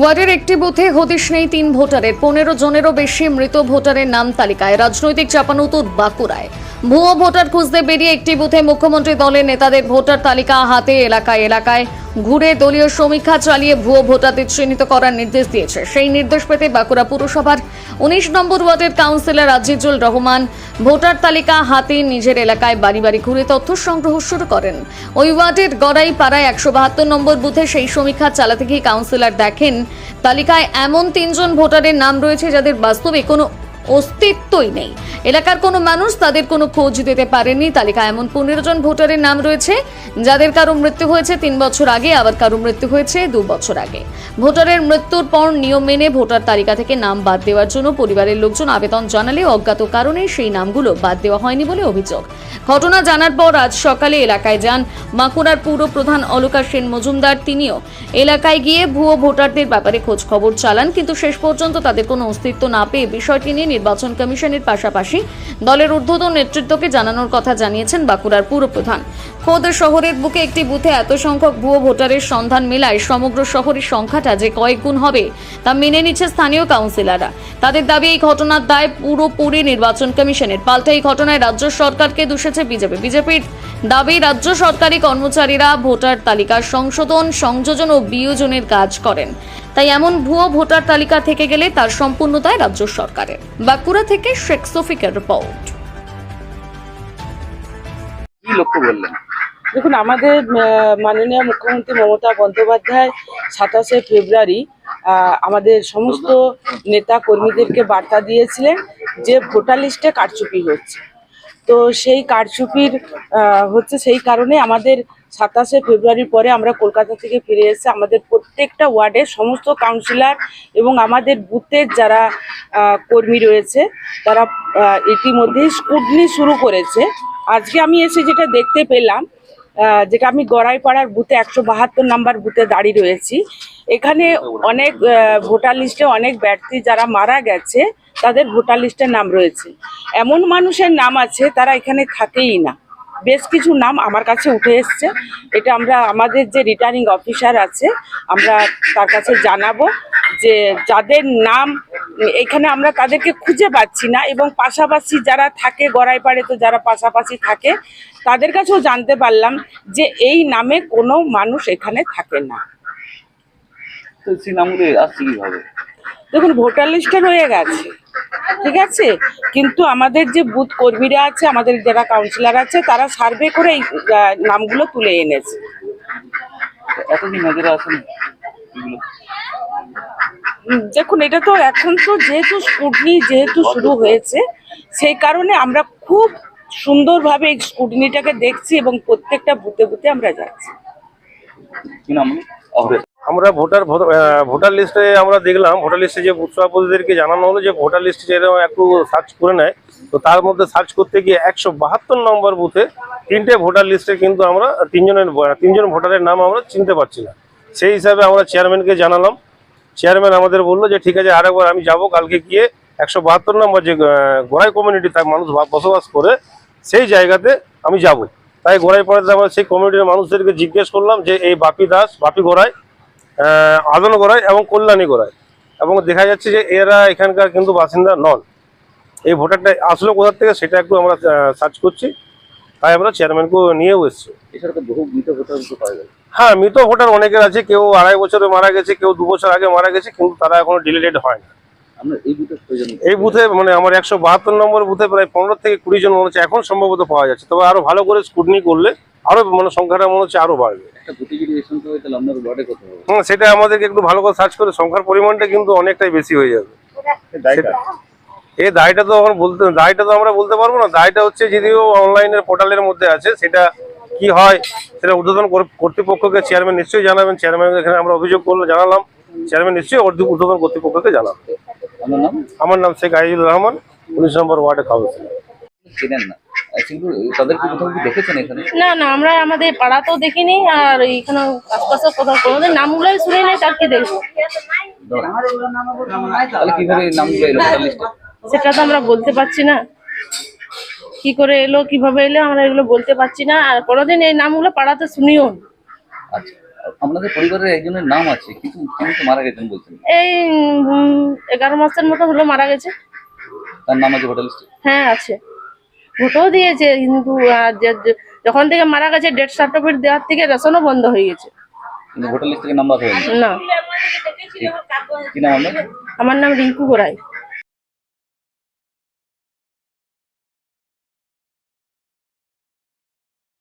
ওয়ার্ডের একটি বুথে হদিশ নেই 3 ভোটারের, 15 জনেরও বেশি মৃত ভোটারের নাম তালিকায়। রাজনৈতিক চাপানুতর বাঁকুড়ায় ভুয়ো ভোটার খুঁজতে বেরিয়ে একটি বুথে মুখ্যমন্ত্রী দলের নেতাদের ভোটার তালিকা হাতে এলাকায় এলাকায় ঘুরে দলীয় সমীক্ষা চালিয়ে ভুয়ো ভোটারদের চিহ্নিত করার নির্দেশ দিয়েছে। সেই নির্দেশ পেতে বাঁকুড়া পুরসভার 19 নম্বর ওয়ার্ডের কাউন্সিলর আজিজুল রহমান ভোটার তালিকা হাতে নিজের এলাকায় বাড়ি বাড়ি ঘুরে তথ্য সংগ্রহ শুরু করেন। ওই ওয়ার্ডের গড়াই পাড়ায় 172 নম্বর বুথে সেই সমীক্ষা চালাতে গিয়ে কাউন্সিলর দেখেন তালিকায় এমন 3 জন ভোটারের নাম রয়েছে যাদের বাস্তবে কোনো অস্তিত্বই নেই। এলাকার কোনো মানুষ তাদের কোনো খোঁজ দিতে পারেনি। তালিকায় এমন 15 জন ভোটারের নাম রয়েছে যাদের কারো মৃত্যু হয়েছে 3 বছর আগে, আবার কারো মৃত্যু হয়েছে 2 বছর আগে। ভোটারের মৃত্যুর পর নিয়ম মেনে ভোটার তালিকা থেকে নাম বাদ দেওয়ার জন্য পরিবারের লোকজন আবেদন জানালে অজ্ঞাত কারণে সেই নামগুলো বাদ দেওয়া হয়নি বলে অভিযোগ। ঘটনা জানার পর আজ সকালে এলাকায় যান বাঁকুড়ার পুর প্রধান অলকা সেন মজুমদার। তিনিও এলাকায় গিয়ে ভুয়ো ভোটারদের ব্যাপারে খোঁজ খবর চালান, কিন্তু শেষ পর্যন্ত তাদের কোনো অস্তিত্ব না পেয়ে বিষয়টি নিয়ে নির্বাচন কমিশনের পাশাপাশি দলের ঊর্ধ্বতন নেতৃত্বকে জানানোর কথা জানিয়েছেন বাঁকুড়ার পুর প্রধান। খোদ শহরের বুকে একটি বুথে এত সংখ্যক ভুয়ো ভোটারের সন্ধান মেলায় সমগ্র শহরের সংখ্যাটা যে কয়েক গুণ হবে তা মেনে নিচ্ছে স্থানীয় কাউন্সিলররা। তাদের দাবি এই ঘটনার দায় পুরোপুরি নির্বাচন কমিশনের। পাল্টা এই ঘটনায় রাজ্য সরকারকে দোষেছে বিজেপির দাবি রাজ্য সরকারি কর্মচারীরা ভোটার তালিকা সংশোধন, সংযোজন ও বিয়োজনের কাজ করেন, তাই এমন ভুয়ো ভোটার তালিকা থেকে গেলে তার সম্পূর্ণ দায় রাজ্য সরকারের। বাঁকুড়া থেকে শেখ সফিকের রিপোর্ট। কি লক্ষ্য বললেন? দেখুন, আমাদের মাননীয় মুখ্যমন্ত্রী মমতা বন্দ্যোপাধ্যায় 27শে ফেব্রুয়ারি আমাদের সমস্ত নেতা কর্মীদেরকে বার্তা দিয়েছিলেন যে ভোটার লিস্টে কারচুপি হচ্ছে। তো সেই কারচুপির সেই কারণে আমাদের 27শে ফেব্রুয়ারির পরে আমরা কলকাতা থেকে ফিরে এসে আমাদের প্রত্যেকটা ওয়ার্ডের সমস্ত কাউন্সিলর এবং আমাদের বুথের যারা কর্মী রয়েছে তারা ইতিমধ্যেই স্ক্রুটনি শুরু করেছে। আজকে আমি এসে যেটা দেখতে পেলাম, যেটা আমি গড়াইপাড়ার বুথে 172 নাম্বার বুথে দাঁড়িয়ে রয়েছি, এখানে অনেক ভোটার লিস্টে অনেক ব্যক্তি যারা মারা গেছে তাদের ভোটার লিস্টের নাম রয়েছে। এমন মানুষের নাম আছে তারা এখানে থাকেই না। বেশ কিছু নাম আমার কাছে উঠে এসছে। এটা আমরা আমাদের যে রিটার্নিং অফিসার আছে আমরা তার কাছে জানাবো যে যাদের নাম এখানে আমরা তাদেরকে খুঁজে পাচ্ছি না, এবং পাশাপাশি যারা থাকে গড়াইপাড়ে, তো যারা পাশাপাশি থাকে তাদের কাছেও জানতে পারলাম যে এই নামে কোনো মানুষ এখানে থাকে না। তো সেই নামগুলো আসছে কিভাবে? দেখুন, ভোটার লিস্টে রয়ে গেছে, ঠিক আছে, কিন্তু আমাদের যে বুথ কর্মীরা আছে, আমাদের যারা কাউন্সিলর আছে, তারা সার্ভে করে এই নামগুলো তুলে এনেছে। এতদিন নজরে আসেন এগুলো? দেখুন, এটা তো এখন তো যেহেতু স্কুটনি শুরু হয়েছে, সেই কারণে আমরা খুব সুন্দরভাবে এই স্কুটনিটাকে দেখছি এবং প্রত্যেকটা বুথে বুথে আমরা যাচ্ছি। কি নাম? আমরা ভোটার লিস্টে আমরা দেখলাম, ভোটার লিস্টে যে বুথ সভাপতিদেরকে জানানো হলো যে ভোটার লিস্টে যেরকম একটু সার্চ করে নেয়, তো তার মধ্যে সার্চ করতে গিয়ে 172 নম্বর বুথে 3টে ভোটার লিস্টে কিন্তু আমরা 3 জন ভোটারের নাম আমরা চিনতে পারছি না। সেই হিসাবে আমরা চেয়ারম্যানকে জানালাম। চেয়ারম্যান আমাদের বললো যে ঠিক আছে, আরেকবার আমি যাব, কালকে গিয়ে 172 নম্বর যে গোড়াই কমিউনিটি তার মানুষ বসবাস করে সেই জায়গাতে আমি যাব। তাই গোড়াইপাড়াতে আমরা সেই কমিউনিটির মানুষদেরকে জিজ্ঞেস করলাম যে এই বাপি গোড়াই, আদন গোড়াই এবং কল্যাণী গোড়াই, এবং দেখা যাচ্ছে যে এরা এখানকার কিন্তু বাসিন্দা নন। এই ভোটারটা আসলে কোথা থেকে সেটা একটু আমরা সার্চ করছি, তাই আমরা চেয়ারম্যানকেও নিয়েও এসেছি। এছাড়া তো বহু মৃত ভোটার পাওয়া যায়। হ্যাঁ, মৃত ভোটার অনেকের আছে, কেউ 2.5 বছরে মারা গেছে, কেউ 2 বছর আগে মারা গেছে, কিন্তু তারা এখনো ডিলিটেড হয় না। এই বুথে মানে আমার 172 নম্বর বুথে প্রায় 15 থেকে 20 জন মনে হচ্ছে এখন সম্ভবত পাওয়া যাচ্ছে। তবে আরো ভালো করে স্ক্রুটনি করলে আরো মানে সংখ্যাটা মনে হচ্ছে আরো বাড়বে। সেটা আমাদেরকে একটু ভালো করে সার্চ করে সংখ্যার পরিমাণটা কিন্তু অনেকটাই বেশি হয়ে যাবে। এই দায়টা তো আমরা বলতে পারবো না। দায়টা হচ্ছে যদিও অনলাইনের পোর্টালের মধ্যে আছে, সেটা কি হয় সেটা ঊর্ধ্বতন কর্তৃপক্ষকে চেয়ারম্যান নিশ্চয়ই জানাবেন। চেয়ারম্যান এখানে আমরা অভিযোগ করলে জানালাম, চেয়ারম্যান নিশ্চয়ই ঊর্ধ্বতন কর্তৃপক্ষকে জানাবেন। আমার নাম শেখ আজিজুল রহমান, 19 নম্বর ওয়ার্ডে কাউন্সিলর। না না, আমরা আমাদের পাড়াতেও দেখিনি, আর এখানে আশপাশে কোথাও কোনোদিন নামগুলোই শুনে নেই, তার কি দেখবো? সেটা তো আমরা বলতে পারছি না, কি করে এলো, কিভাবে এলো, আমরা এগুলো বলতে পারছি না। আর কোনোদিন এই নামগুলো পাড়াতে শুনিও। আপনাদের পরিবারের একজনের নাম আছে, কিন্তু তিনি তো মারা গেছেন বলছেন। এই 11 মাসের মতো হলো মারা গেছে। তার নাম আছে ভোটার লিস্টে? হ্যাঁ আছে, ভোটও দিয়েছে, কিন্তু যখন থেকে মারা গেছে ডেথ সার্টিফিকেট দেওয়ার থেকে রেশনও বন্ধ হয়ে গেছে। কিন্তু ভোটার লিস্ট থেকে নাম্বার হয়নি। না, কি নাম আপনার? আমার নাম রিঙ্কু গোড়াই।